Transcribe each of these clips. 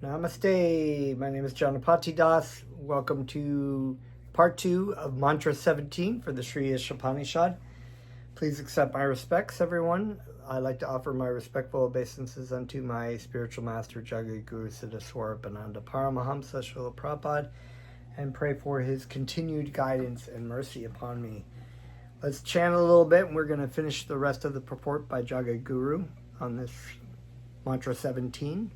Namaste. My name is Janapati Das. Welcome to part 2 of Mantra 17 for the Shri Ishopanishad. Please accept my respects, everyone. I'd like to offer my respectful obeisances unto my spiritual master, Jagat Guru Siddha Swarupananda Paramahamsa Srila Prabhupada, and pray for his continued guidance and mercy upon me. Let's chant a little bit, and we're going to finish the rest of the purport by Jagat Guru on this Mantra 17.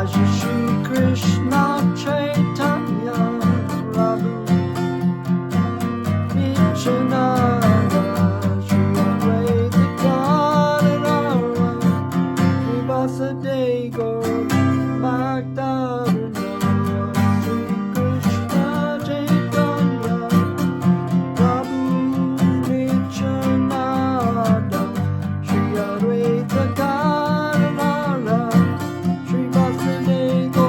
Shri Krishna Chaitanya Prabhu Nityananda Shri Advaita Gadadhara Shri Vasudeva Gaur Bhakta-vrinda Shri Krishna Chaitanya Prabhu Nityananda Shri Advaita Gadadhara Shri Vasudeva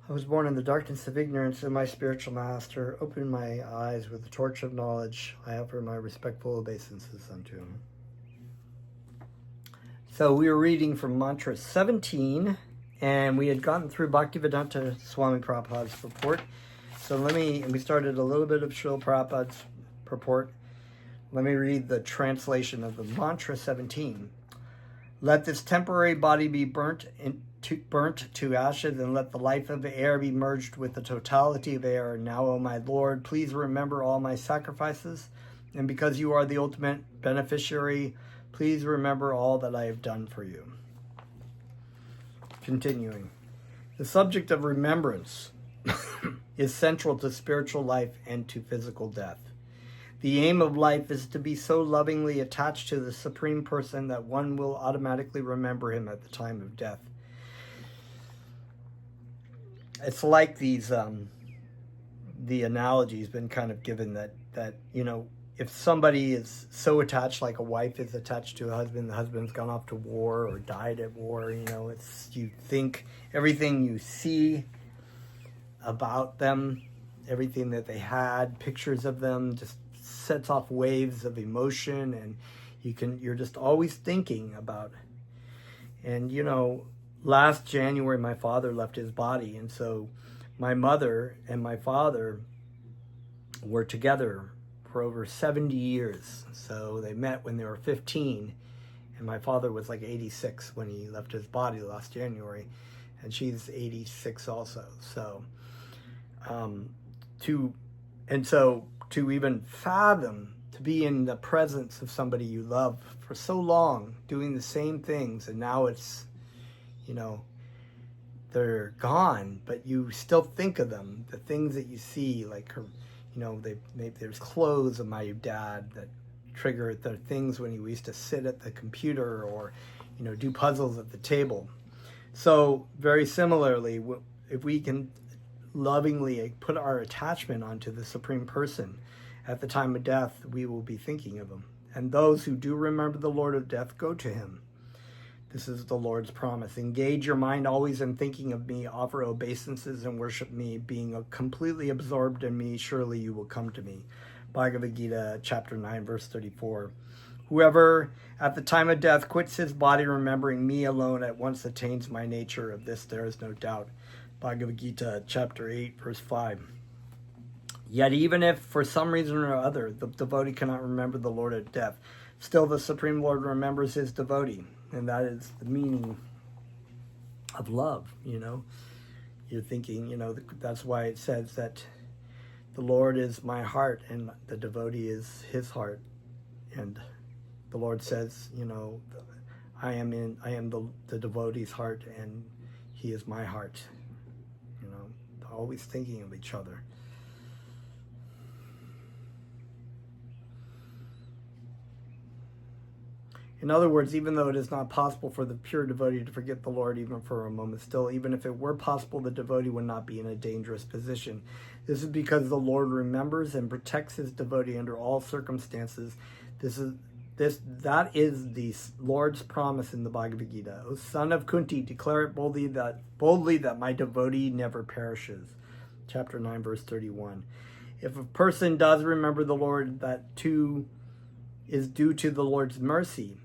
I was born in the darkness of ignorance, and my spiritual master opened my eyes with the torch of knowledge. I offer my respectful obeisances unto him. So we were reading from Mantra 17, and we had gotten through Bhaktivedanta Swami Prabhupada's purport. So we started a little bit of Srila Prabhupada's purport. Let me read the translation of the Mantra 17. Let this temporary body be burnt burnt to ashes, and let the life of the air be merged with the totality of air. Now, O my Lord, please remember all my sacrifices, and because you are the ultimate beneficiary, please remember all that I have done for you. Continuing. The subject of remembrance is central to spiritual life and to physical death. The aim of life is to be so lovingly attached to the Supreme Person that one will automatically remember him at the time of death. It's like these, the analogy has been kind of given that if somebody is so attached, like a wife is attached to a husband, the husband's gone off to war or died at war, you think everything you see about them, everything that they had, pictures of them, just sets off waves of emotion, and you're just always thinking about. And last January my father left his body, and so my mother and my father were together for over 70 years. So they met when they were 15, and my father was like 86 when he left his body last January, and she's 86 also. So to even fathom to be in the presence of somebody you love for so long, doing the same things, and now it's, they're gone, but you still think of them, the things that you see, like her, there's clothes of my dad that trigger the things when he used to sit at the computer or, do puzzles at the table. So very similarly, if we can lovingly put our attachment onto the Supreme Person at the time of death, we will be thinking of him. And those who do remember the Lord of death go to him. This is the Lord's promise. Engage your mind always in thinking of me, offer obeisances and worship me, being completely absorbed in me, surely you will come to me. Bhagavad Gita, chapter 9, verse 34. Whoever at the time of death quits his body remembering me alone at once attains my nature. Of this there is no doubt. Bhagavad Gita, chapter 8, verse 5. Yet even if, for some reason or other, the devotee cannot remember the Lord of death, still the Supreme Lord remembers his devotee. And that is the meaning of love, You're thinking, that's why it says that the Lord is my heart and the devotee is his heart. And the Lord says, I am the devotee's heart and he is my heart. Always thinking of each other. In other words, even though it is not possible for the pure devotee to forget the Lord even for a moment, still, even if it were possible, the devotee would not be in a dangerous position. This is because the Lord remembers and protects his devotee under all circumstances. That is the Lord's promise in the Bhagavad Gita. O son of Kunti, declare it boldly that my devotee never perishes. Chapter 9, verse 31. If a person does remember the Lord, that too is due to the Lord's mercy.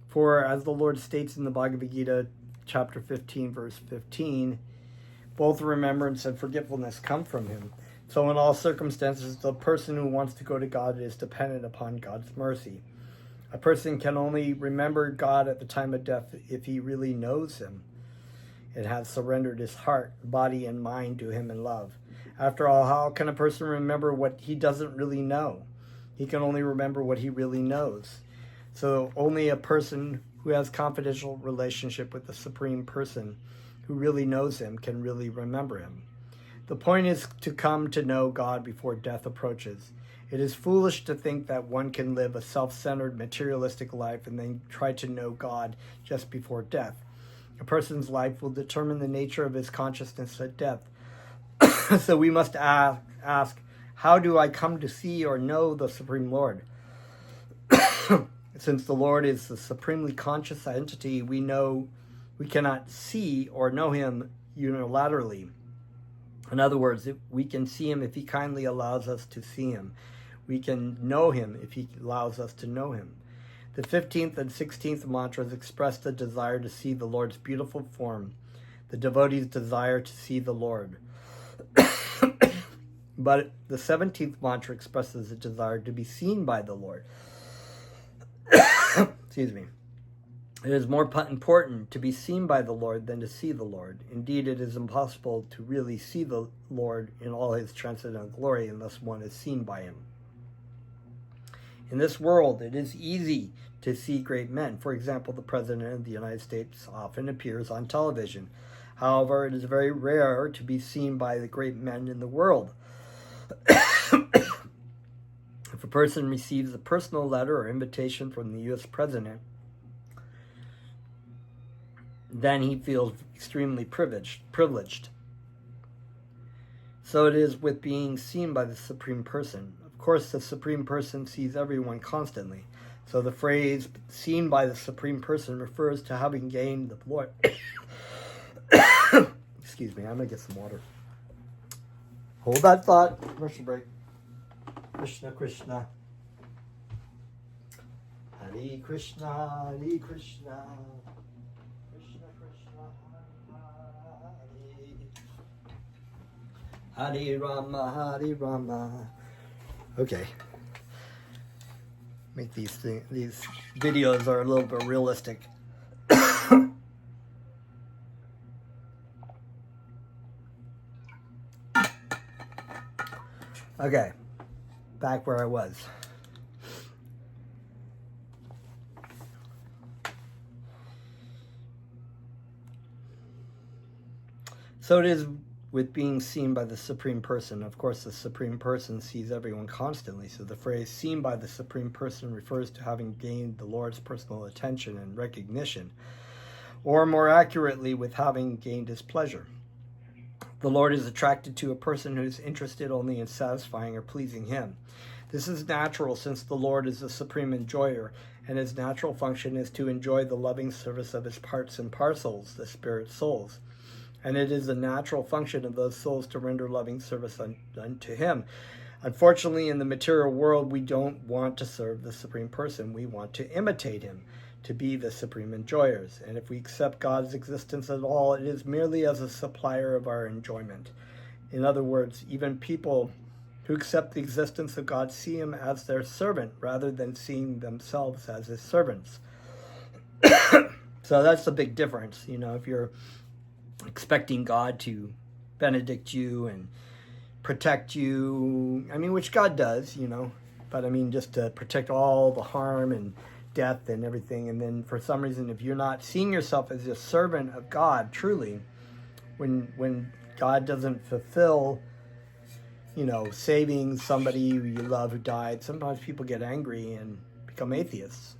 For as the Lord states in the Bhagavad Gita, chapter 15, verse 15, both remembrance and forgetfulness come from him. So in all circumstances, the person who wants to go to God is dependent upon God's mercy. A person can only remember God at the time of death if he really knows him and has surrendered his heart, body, and mind to him in love. After all, how can a person remember what he doesn't really know? He can only remember what he really knows. So only a person who has confidential relationship with the Supreme Person who really knows him can really remember him. The point is to come to know God before death approaches. It is foolish to think that one can live a self-centered materialistic life and then try to know God just before death. A person's life will determine the nature of his consciousness at death. So we must ask, how do I come to see or know the Supreme Lord? Since the Lord is the supremely conscious entity, we cannot see or know him unilaterally. In other words, we can see him if he kindly allows us to see him. We can know him if he allows us to know him. The 15th and 16th mantras express the desire to see the Lord's beautiful form, the devotee's desire to see the Lord. But the 17th mantra expresses a desire to be seen by the Lord. Excuse me. It is more important to be seen by the Lord than to see the Lord. Indeed, it is impossible to really see the Lord in all his transcendental glory unless one is seen by him. In this world, it is easy to see great men. For example, the President of the United States often appears on television. However, it is very rare to be seen by the great men in the world. If a person receives a personal letter or invitation from the U.S. President, then he feels extremely privileged. So it is with being seen by the Supreme Person. Of course, the Supreme Person sees everyone constantly. So the phrase seen by the Supreme Person refers to having gained the glory. Excuse me, I'm going to get some water. Hold that thought. Commercial break. Krishna, Krishna. Hare Krishna, Hare Krishna. Hare Rama, Hare Rama. Okay. Make these videos are a little bit realistic. Okay. Back where I was. So it is with being seen by the Supreme Person. Of course, the Supreme Person sees everyone constantly. So the phrase seen by the Supreme Person refers to having gained the Lord's personal attention and recognition, or more accurately, with having gained his pleasure. The Lord is attracted to a person who is interested only in satisfying or pleasing him. This is natural, since the Lord is the supreme enjoyer, and his natural function is to enjoy the loving service of his parts and parcels, the spirit souls. And it is a natural function of those souls to render loving service unto him. Unfortunately, in the material world, we don't want to serve the Supreme Person. We want to imitate him, to be the supreme enjoyers. And if we accept God's existence at all, it is merely as a supplier of our enjoyment. In other words, even people who accept the existence of God see him as their servant rather than seeing themselves as his servants. So that's the big difference. You know, if you're expecting God to benedict you and protect you, I mean, which God does, you know, but I mean, just to protect all the harm and death and everything. And then for some reason, if you're not seeing yourself as a servant of God, truly, when God doesn't fulfill, you know, saving somebody you love who died, sometimes people get angry and become atheists,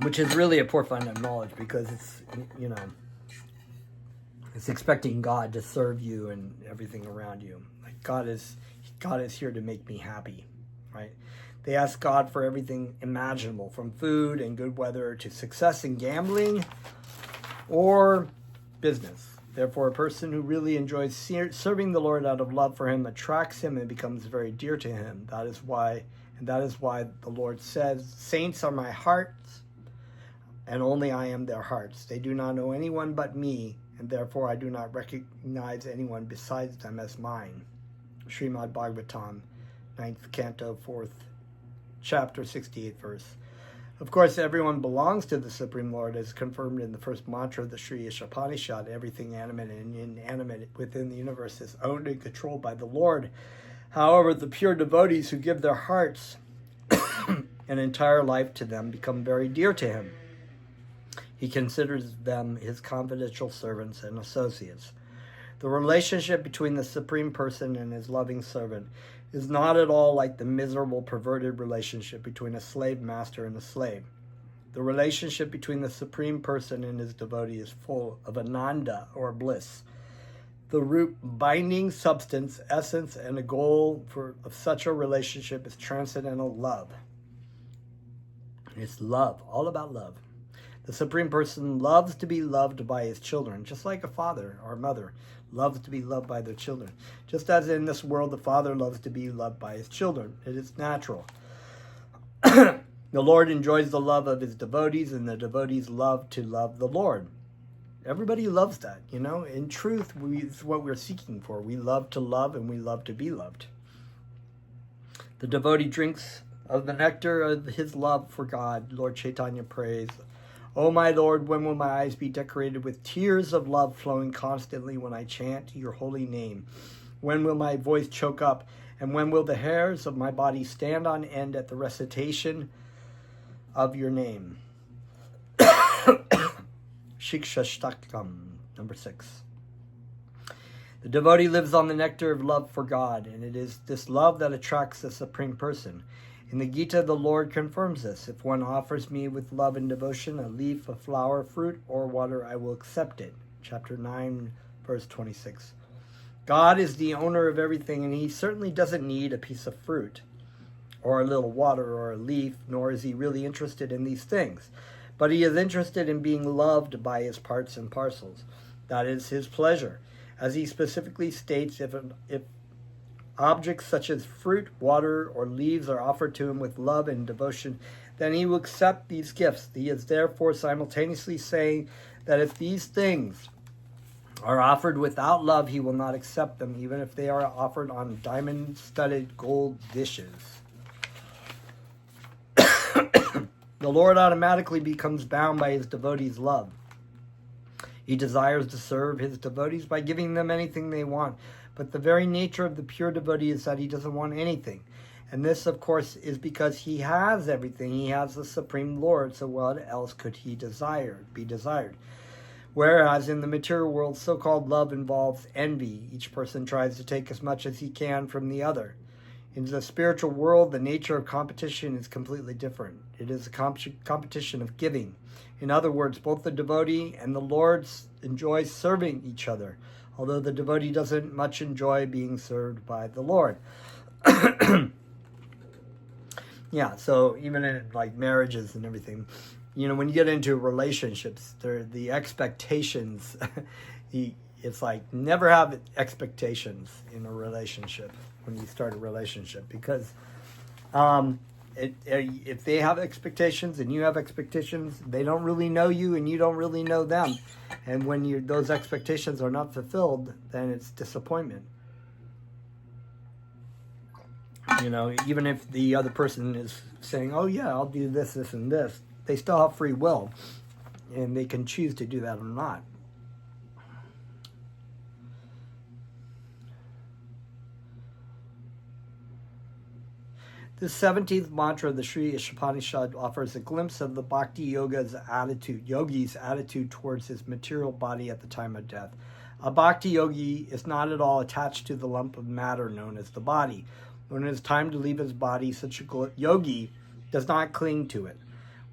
which is really a poor fund of knowledge, because it's, you know, it's expecting God to serve you and everything around you. Like God is here to make me happy, right? They ask God for everything imaginable, from food and good weather to success in gambling or business. Therefore, a person who really enjoys serving the Lord out of love for him attracts him and becomes very dear to him. That is why the Lord says, "Saints are my hearts, and only I am their hearts. They do not know anyone but me, and therefore I do not recognize anyone besides them as mine." Srimad Bhagavatam, 9th Canto, 4th Chapter, 68th verse. Of course, everyone belongs to the Supreme Lord, as confirmed in the first mantra of the Shri Ishopanishad. Everything animate and inanimate within the universe is owned and controlled by the Lord. However, the pure devotees who give their hearts and entire life to them become very dear to him. He considers them his confidential servants and associates. The relationship between the Supreme Person and his loving servant is not at all like the miserable, perverted relationship between a slave master and a slave. The relationship between the Supreme Person and his devotee is full of ananda, or bliss. The root binding substance, essence, and the goal of such a relationship is transcendental love. It's love, all about love. The Supreme Person loves to be loved by his children, just like a father or mother loves to be loved by their children. Just as in this world, the father loves to be loved by his children. It is natural. The Lord enjoys the love of his devotees, and the devotees love to love the Lord. Everybody loves that, you know. In truth, it's what we're seeking for. We love to love, and we love to be loved. The devotee drinks of the nectar of his love for God, Lord Chaitanya prays, O my Lord, when will my eyes be decorated with tears of love flowing constantly when I chant your holy name? When will my voice choke up, and when will the hairs of my body stand on end at the recitation of your name? Shikshashtakam, number 6. The devotee lives on the nectar of love for God, and it is this love that attracts the Supreme Person. In the Gita, the Lord confirms this. If one offers me with love and devotion a leaf, a flower, fruit, or water, I will accept it. Chapter 9, verse 26. God is the owner of everything, and he certainly doesn't need a piece of fruit, or a little water, or a leaf, nor is he really interested in these things. But he is interested in being loved by his parts and parcels. That is his pleasure. As he specifically states, if objects such as fruit, water, or leaves are offered to him with love and devotion, then he will accept these gifts. He is therefore simultaneously saying that if these things are offered without love, he will not accept them, even if they are offered on diamond-studded gold dishes. The Lord automatically becomes bound by his devotees' love. He desires to serve his devotees by giving them anything they want, but the very nature of the pure devotee is that he doesn't want anything. And this, of course, is because he has everything. He has the Supreme Lord, so what else could he be desired? Whereas in the material world, so-called love involves envy. Each person tries to take as much as he can from the other. In the spiritual world, the nature of competition is completely different. It is a competition of giving. In other words, both the devotee and the Lord enjoy serving each other, although the devotee doesn't much enjoy being served by the Lord. Yeah, so even in like marriages and everything, when you get into relationships, the expectations, it's like never have expectations in a relationship when you start a relationship, because if they have expectations and you have expectations, they don't really know you and you don't really know them. And when those expectations are not fulfilled, then it's disappointment. Even if the other person is saying, oh yeah, I'll do this, this, and this, they still have free will, and they can choose to do that or not. The 17th mantra of the Shri Ishopanishad offers a glimpse of the bhakti yogi's attitude towards his material body at the time of death. A bhakti yogi is not at all attached to the lump of matter known as the body. When it is time to leave his body, such a yogi does not cling to it.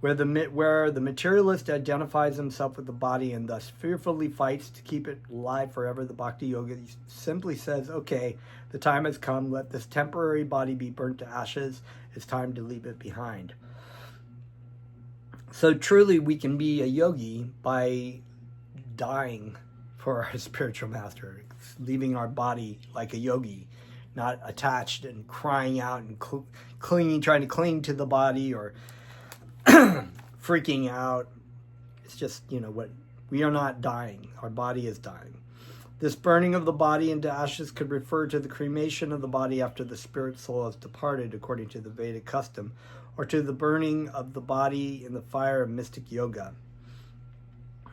Where the materialist identifies himself with the body and thus fearfully fights to keep it alive forever, the bhakti yogi simply says, okay, the time has come, let this temporary body be burnt to ashes, it's time to leave it behind. So truly we can be a yogi by dying for our spiritual master, leaving our body like a yogi, not attached and crying out and trying to cling to the body or freaking out. It's just, what we are not dying. Our body is dying. This burning of the body into ashes could refer to the cremation of the body after the spirit soul has departed, according to the Vedic custom, or to the burning of the body in the fire of mystic yoga.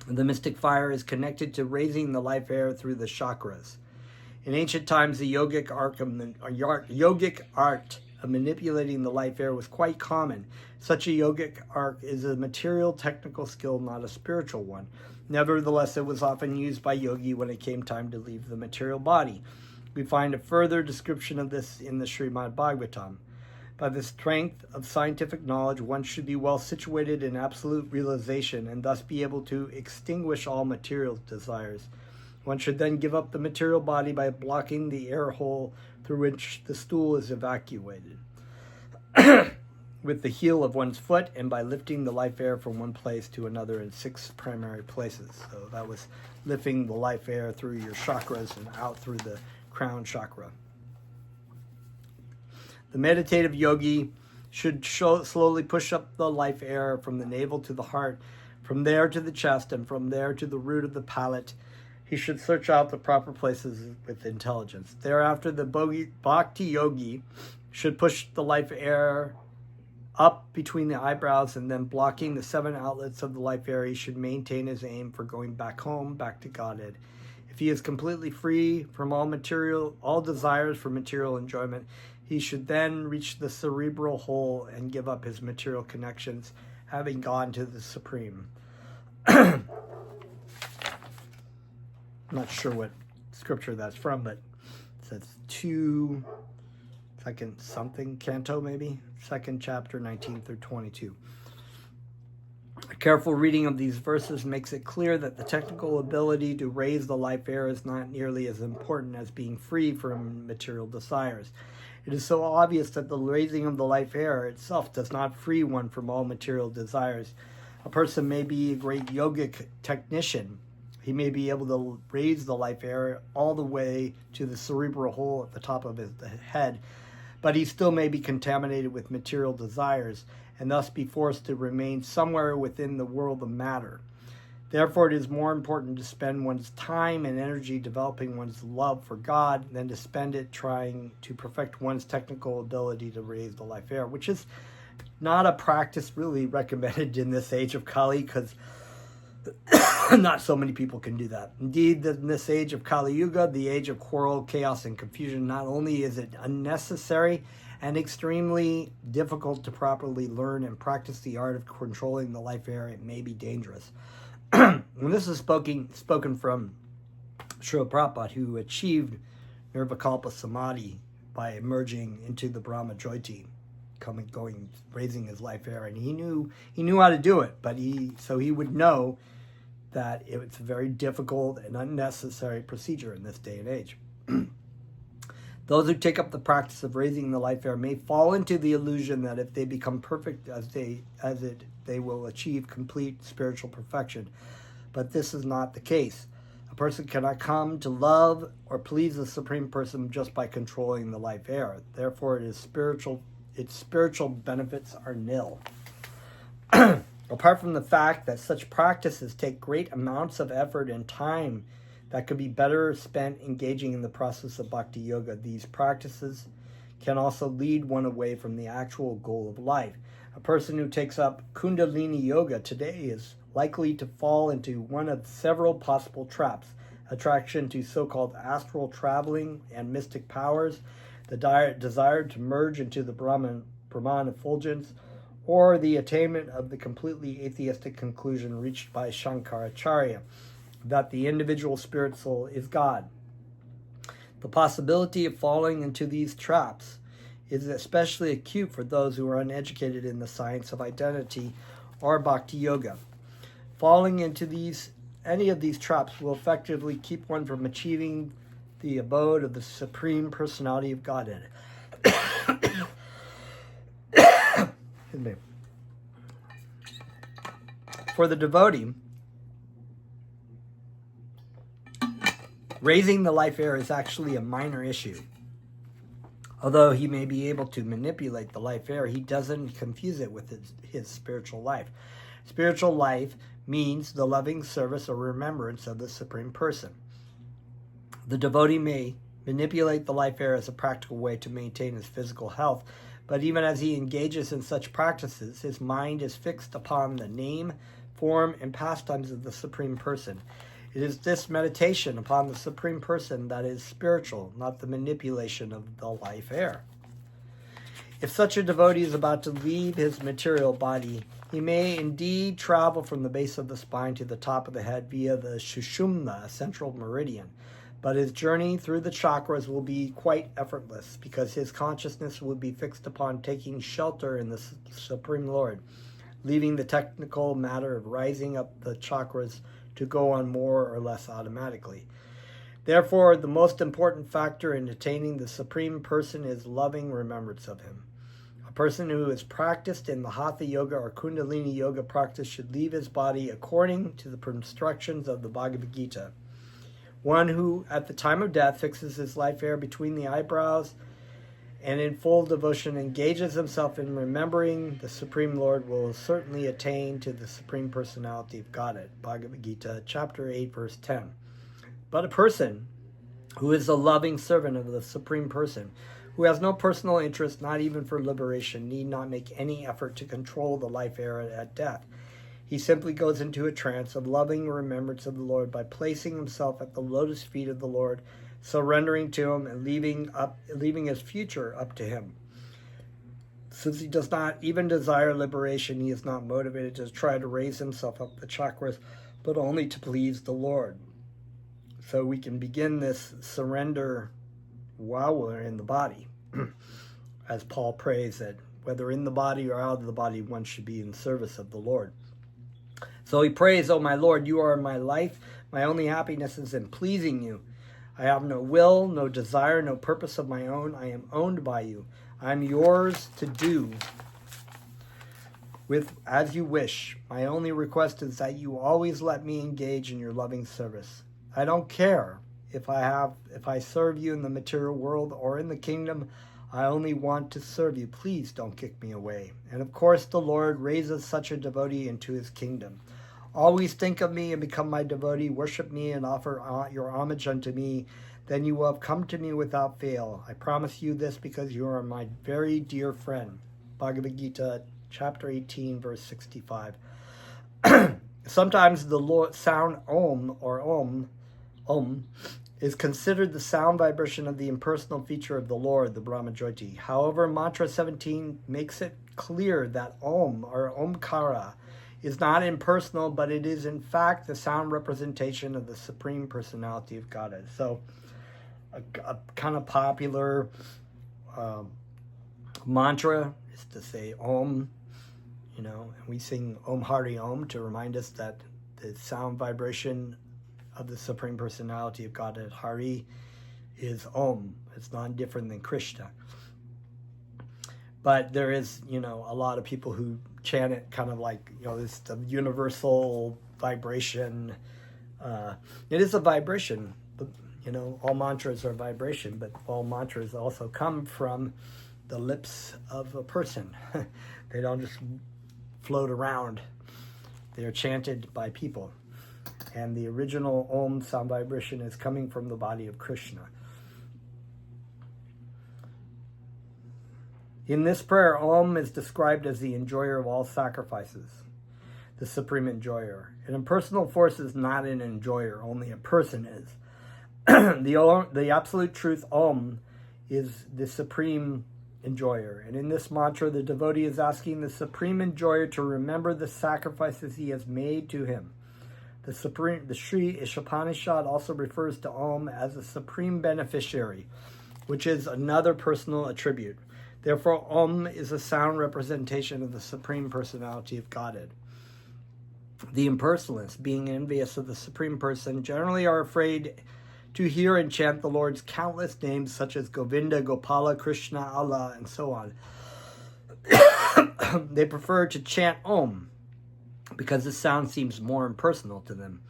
The mystic fire is connected to raising the life air through the chakras. In ancient times, the yogic art of manipulating the life air was quite common. Such a yogic art is a material technical skill, not a spiritual one. Nevertheless, it was often used by yogi when it came time to leave the material body. We find a further description of this in the Srimad Bhagavatam. By the strength of scientific knowledge, one should be well situated in absolute realization and thus be able to extinguish all material desires. One should then give up the material body by blocking the air hole through which the stool is evacuated with the heel of one's foot, and by lifting the life air from one place to another in 6 primary places. So that was lifting the life air through your chakras and out through the crown chakra. The meditative yogi should slowly push up the life air from the navel to the heart, from there to the chest, and from there to the root of the palate. He should search out the proper places with intelligence. Thereafter, the bhakti yogi should push the life air up between the eyebrows and then blocking the 7 outlets of the life air, he should maintain his aim for going back home, back to Godhead. If he is completely free from all desires for material enjoyment, he should then reach the cerebral hole and give up his material connections, having gone to the Supreme. I'm not sure what scripture that's from, but it says 2 second something canto, maybe 2nd chapter 19 through 22. A careful reading of these verses makes it clear that the technical ability to raise the life air is not nearly as important as being free from material desires. It is so obvious that the raising of the life air itself does not free one from all material desires. A person may be a great yogic technician. He may be able to raise the life air all the way to the cerebral hole at the top of his head, but he still may be contaminated with material desires and thus be forced to remain somewhere within the world of matter. Therefore, it is more important to spend one's time and energy developing one's love for God than to spend it trying to perfect one's technical ability to raise the life air, which is not a practice really recommended in this age of Kali, because not so many people can do that. Indeed, in this age of Kali Yuga, the age of quarrel, chaos, and confusion, not only is it unnecessary and extremely difficult to properly learn and practice the art of controlling the life air, it may be dangerous. And this is spoken from Srila Prabhupada, who achieved Nirvikalpa Samadhi by emerging into the Brahma Jyoti, raising his life air, and he knew how to do it, but he would know that it's a very difficult and unnecessary procedure in this day and age. Those who take up the practice of raising the life air may fall into the illusion that if they become perfect they will achieve complete spiritual perfection. But this is not the case. A person cannot come to love or please the Supreme Person just by controlling the life air. Therefore, its spiritual benefits are nil. Apart from the fact that such practices take great amounts of effort and time that could be better spent engaging in the process of bhakti yoga, these practices can also lead one away from the actual goal of life. A person who takes up Kundalini yoga today is likely to fall into one of several possible traps: attraction to so-called astral traveling and mystic powers, the desire to merge into the Brahman effulgence, or the attainment of the completely atheistic conclusion reached by Shankaracharya, that the individual spirit soul is God. The possibility of falling into these traps is especially acute for those who are uneducated in the science of identity or bhakti yoga. Falling into any of these traps will effectively keep one from achieving the abode of the Supreme Personality of Godhead. For the devotee, raising the life air is actually a minor issue. Although he may be able to manipulate the life air, he doesn't confuse it with his spiritual life. Spiritual life means the loving service or remembrance of the Supreme Person. The devotee may manipulate the life air as a practical way to maintain his physical health, but even as he engages in such practices, his mind is fixed upon the name, form, and pastimes of the Supreme Person. It is this meditation upon the Supreme Person that is spiritual, not the manipulation of the life air. If such a devotee is about to leave his material body, he may indeed travel from the base of the spine to the top of the head via the Sushumna, central meridian. But his journey through the chakras will be quite effortless, because his consciousness will be fixed upon taking shelter in the Supreme Lord, leaving the technical matter of rising up the chakras to go on more or less automatically. Therefore, the most important factor in attaining the Supreme Person is loving remembrance of him. A person who is practiced in the Hatha Yoga or Kundalini Yoga practice should leave his body according to the instructions of the Bhagavad Gita. One who, at the time of death, fixes his life air between the eyebrows and in full devotion engages himself in remembering the Supreme Lord will certainly attain to the Supreme Personality of Godhead. Bhagavad Gita, chapter 8, verse 10. But a person who is the loving servant of the Supreme Person, who has no personal interest, not even for liberation, need not make any effort to control the life heir at death. He simply goes into a trance of loving remembrance of the Lord by placing himself at the lotus feet of the Lord, surrendering to him and leaving his future up to him. Since he does not even desire liberation, he is not motivated to try to raise himself up the chakras, but only to please the Lord. So we can begin this surrender while we're in the body. As Paul prays that whether in the body or out of the body, one should be in service of the Lord. So he prays, "O my Lord, you are my life. My only happiness is in pleasing you. I have no will, no desire, no purpose of my own. I am owned by you. I am yours to do with as you wish. My only request is that you always let me engage in your loving service. I don't care if I serve you in the material world or in the kingdom. I only want to serve you. Please don't kick me away." And of course, the Lord raises such a devotee into his kingdom. "Always think of me and become my devotee. Worship me and offer your homage unto me. Then you will have come to me without fail. I promise you this because you are my very dear friend." Bhagavad Gita, chapter 18, verse 65. Sometimes the sound Om or Om is considered the sound vibration of the impersonal feature of the Lord, the Brahmajyoti. However, Mantra 17 makes it clear that Om or Omkara is not impersonal, but it is in fact the sound representation of the Supreme Personality of Godhead. So a kind of popular mantra is to say Om, and we sing Om Hari Om to remind us that the sound vibration of the Supreme Personality of Godhead, Hari, is Om. It's not different than Krishna. But there is, a lot of people who chant it kind of like, this the universal vibration. It is a vibration. But, all mantras are vibration, but all mantras also come from the lips of a person. They don't just float around. They are chanted by people. And the original Om sound vibration is coming from the body of Krishna. In this prayer, Om is described as the enjoyer of all sacrifices, the supreme enjoyer. An impersonal force is not an enjoyer, only a person is. The absolute truth, Om, is the supreme enjoyer. And in this mantra, the devotee is asking the supreme enjoyer to remember the sacrifices he has made to him. The Shri Ishopanishad also refers to Om as a supreme beneficiary, which is another personal attribute. Therefore, Om is a sound representation of the Supreme Personality of Godhead. The impersonalists, being envious of the Supreme Person, generally are afraid to hear and chant the Lord's countless names such as Govinda, Gopala, Krishna, Allah, and so on. They prefer to chant Om because the sound seems more impersonal to them.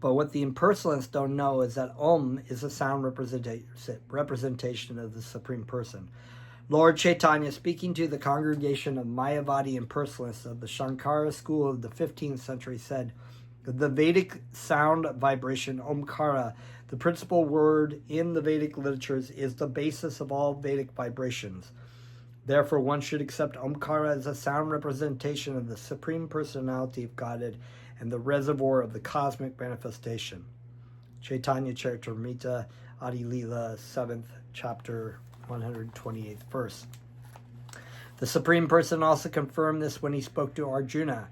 But what the impersonalists don't know is that Om is a sound representation of the Supreme Person. Lord Chaitanya, speaking to the congregation of Mayavadi impersonalists of the Shankara school of the 15th century, said, "The Vedic sound vibration, Omkara, the principal word in the Vedic literatures, is the basis of all Vedic vibrations. Therefore, one should accept Omkara as a sound representation of the Supreme Personality of Godhead and the reservoir of the cosmic manifestation." Chaitanya Charitamrita, Adi Leela, 7th chapter, 128th verse. The Supreme Person also confirmed this when he spoke to Arjuna.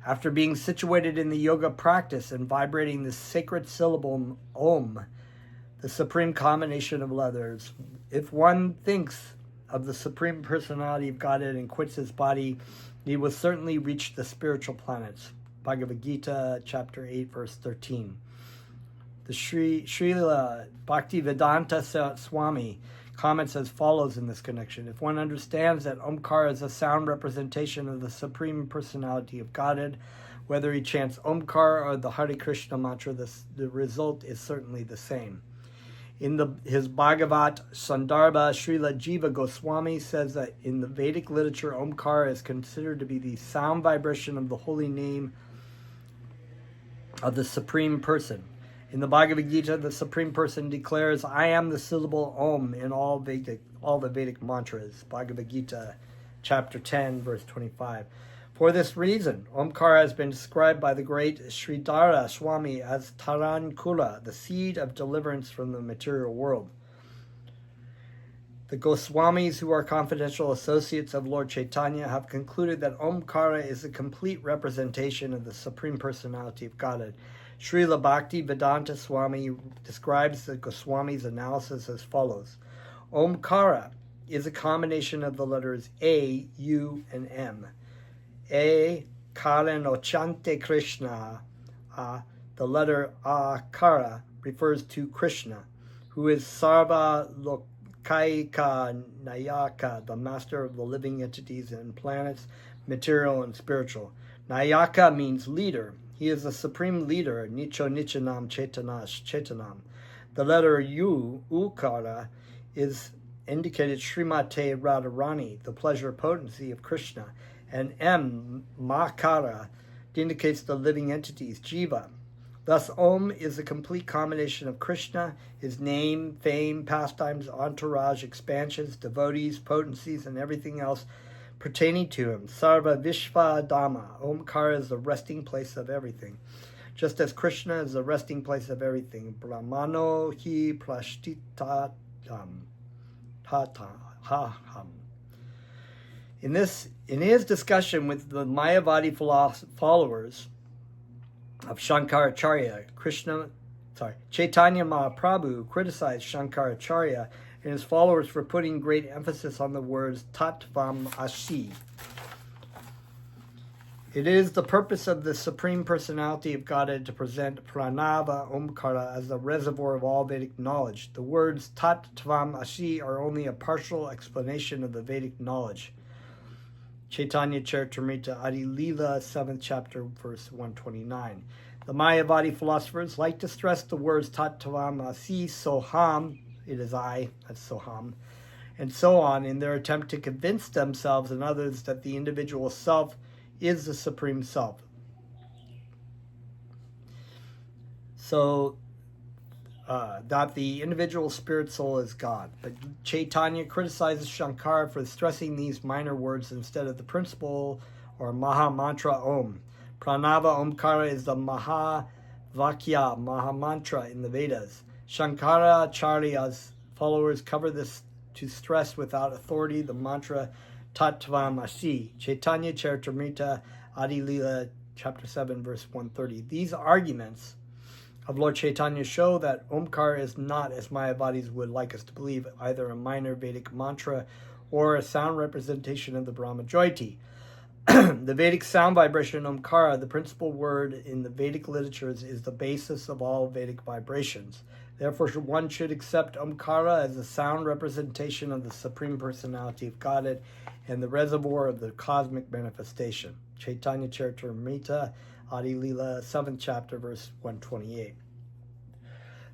After being situated in the yoga practice and vibrating the sacred syllable Om, the supreme combination of letters, if one thinks of the Supreme Personality of Godhead and quits his body, he will certainly reach the spiritual planets. Bhagavad Gita, chapter 8, verse 13. The Srila Bhaktivedanta Swami comments as follows in this connection. If one understands that Omkara is a sound representation of the Supreme Personality of Godhead, whether he chants Omkara or the Hare Krishna mantra, the result is certainly the same. In his Bhagavat Sandarbha, Srila Jiva Goswami says that in the Vedic literature, Omkara is considered to be the sound vibration of the holy name of the Supreme Person. In the Bhagavad Gita, the Supreme Person declares, I am the syllable Om in all the Vedic mantras. Bhagavad Gita, chapter 10, verse 25. For this reason, Omkara has been described by the great Sridhara Swami as Tarankula, the seed of deliverance from the material world. The Goswamis, who are confidential associates of Lord Chaitanya, have concluded that Omkara is a complete representation of the Supreme Personality of Godhead. Srila Bhakti Vedanta Swami describes the Goswami's analysis as follows. Omkara is a combination of the letters A, U, and M. A, Karanochante Krishna. The letter Akara refers to Krishna, who is Sarva Lokaika Nayaka, the master of the living entities and planets, material and spiritual. Nayaka means leader. He is the supreme leader, Nicho Nichanam Chaitanash Chaitanam. The letter U, Ukara, is indicated Srimate Radharani, the pleasure potency of Krishna, and M, Makara, indicates the living entities, Jiva. Thus, Om is a complete combination of Krishna, his name, fame, pastimes, entourage, expansions, devotees, potencies, and everything else pertaining to him. Sarva Vishva Dhamma. Omkara is the resting place of everything. Just as Krishna is the resting place of everything. Brahmano hi prashtitatam tataham. In his discussion with the Mayavadi followers of Shankaracharya, Chaitanya Mahaprabhu criticized Shankaracharya and his followers for putting great emphasis on the words Tattvam Asi. It is the purpose of the Supreme Personality of Godhead to present Pranava Omkara as the reservoir of all Vedic knowledge. The words Tattvam Asi are only a partial explanation of the Vedic knowledge. Chaitanya Charitamrita Adi Leela, 7th chapter, verse 129. The Mayavadi philosophers like to stress the words Tattvam Asi Soham, it is I, that's Soham, and so on in their attempt to convince themselves and others that the individual self is the Supreme Self. So, that the individual spirit soul is God. But Chaitanya criticizes Shankara for stressing these minor words instead of the principle or Maha Mantra Om. Pranava Omkara is the Maha Vakya, Maha Mantra in the Vedas. Shankaracharya's followers cover this to stress without authority the mantra Tattvam Asi. Chaitanya Charitamrita Adi Leela, chapter 7, verse 130. These arguments of Lord Chaitanya show that Omkar is not, as Mayavadis would like us to believe, either a minor Vedic mantra or a sound representation of the Brahma Jyoti. The Vedic sound vibration Omkara, the principal word in the Vedic literatures, is the basis of all Vedic vibrations. Therefore, one should accept Omkara as a sound representation of the Supreme Personality of Godhead and the reservoir of the cosmic manifestation. Chaitanya Charitamrita Adi Leela, 7th chapter, verse 128.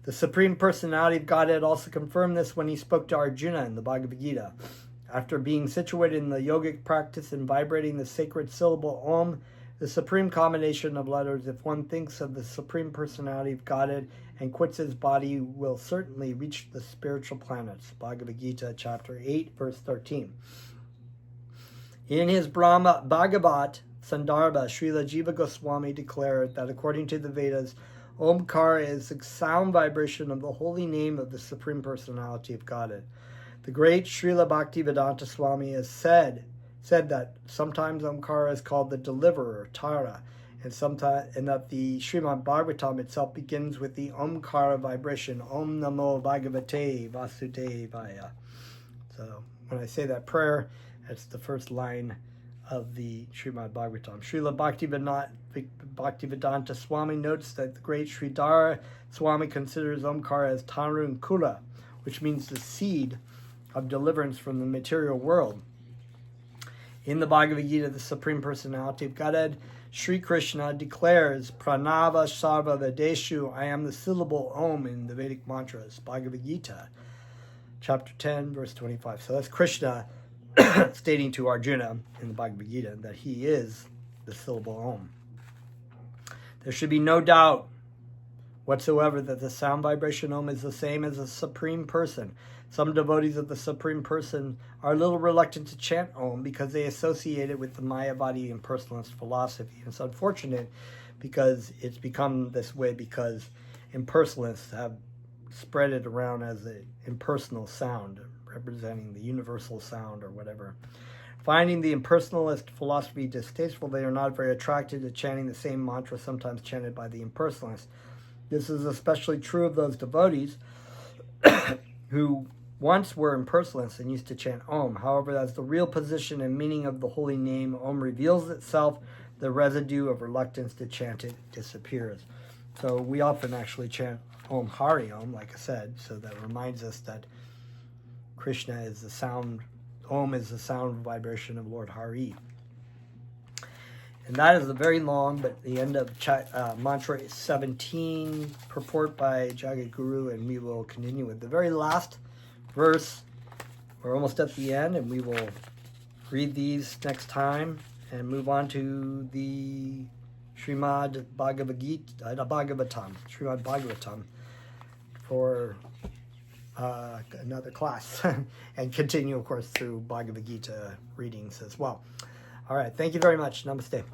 The Supreme Personality of Godhead also confirmed this when he spoke to Arjuna in the Bhagavad Gita. After being situated in the yogic practice and vibrating the sacred syllable Om, the supreme combination of letters, if one thinks of the Supreme Personality of Godhead and quits his body, will certainly reach the spiritual planets. Bhagavad Gita, chapter 8, verse 13. In his Brahma Bhagavat Sandarbha, Srila Jiva Goswami declared that according to the Vedas, Omkar is the sound vibration of the holy name of the Supreme Personality of Godhead. The great Srila Bhakti Vedanta Swami has said that sometimes Omkara is called the deliverer, Tara, and that the Srimad Bhagavatam itself begins with the Omkara vibration, Om Namo Bhagavate Vasudevaya. So when I say that prayer, that's the first line of the Srimad Bhagavatam. Srila Bhaktivedanta Swami notes that the great Sridhara Swami considers Omkara as Tarun Kula, which means the seed of deliverance from the material world. In the Bhagavad Gita, the Supreme Personality of Godhead, Shri Krishna declares, Pranava Sarva Vedeshu, I am the syllable Om in the Vedic mantras. Bhagavad Gita, chapter 10, verse 25. So that's Krishna stating to Arjuna in the Bhagavad Gita that he is the syllable Om. There should be no doubt whatsoever, that the sound vibration Om is the same as the Supreme Person. Some devotees of the Supreme Person are a little reluctant to chant Om because they associate it with the Mayavadi impersonalist philosophy. And it's unfortunate because it's become this way because impersonalists have spread it around as an impersonal sound, representing the universal sound or whatever. Finding the impersonalist philosophy distasteful, they are not very attracted to chanting the same mantra sometimes chanted by the impersonalists. This is especially true of those devotees who once were impersonalists and used to chant Om. However, as the real position and meaning of the holy name Om reveals itself, the residue of reluctance to chant it disappears. So we often actually chant Om Hari Om, like I said, so that reminds us that Krishna is the sound, Om is the sound vibration of Lord Hari. And that is a very long, but the end of mantra 17, purport by Jagadguru, and we will continue with the very last verse. We're almost at the end, and we will read these next time and move on to the Srimad Bhagavatam for another class and continue, of course, through Bhagavad Gita readings as well. All right. Thank you very much. Namaste.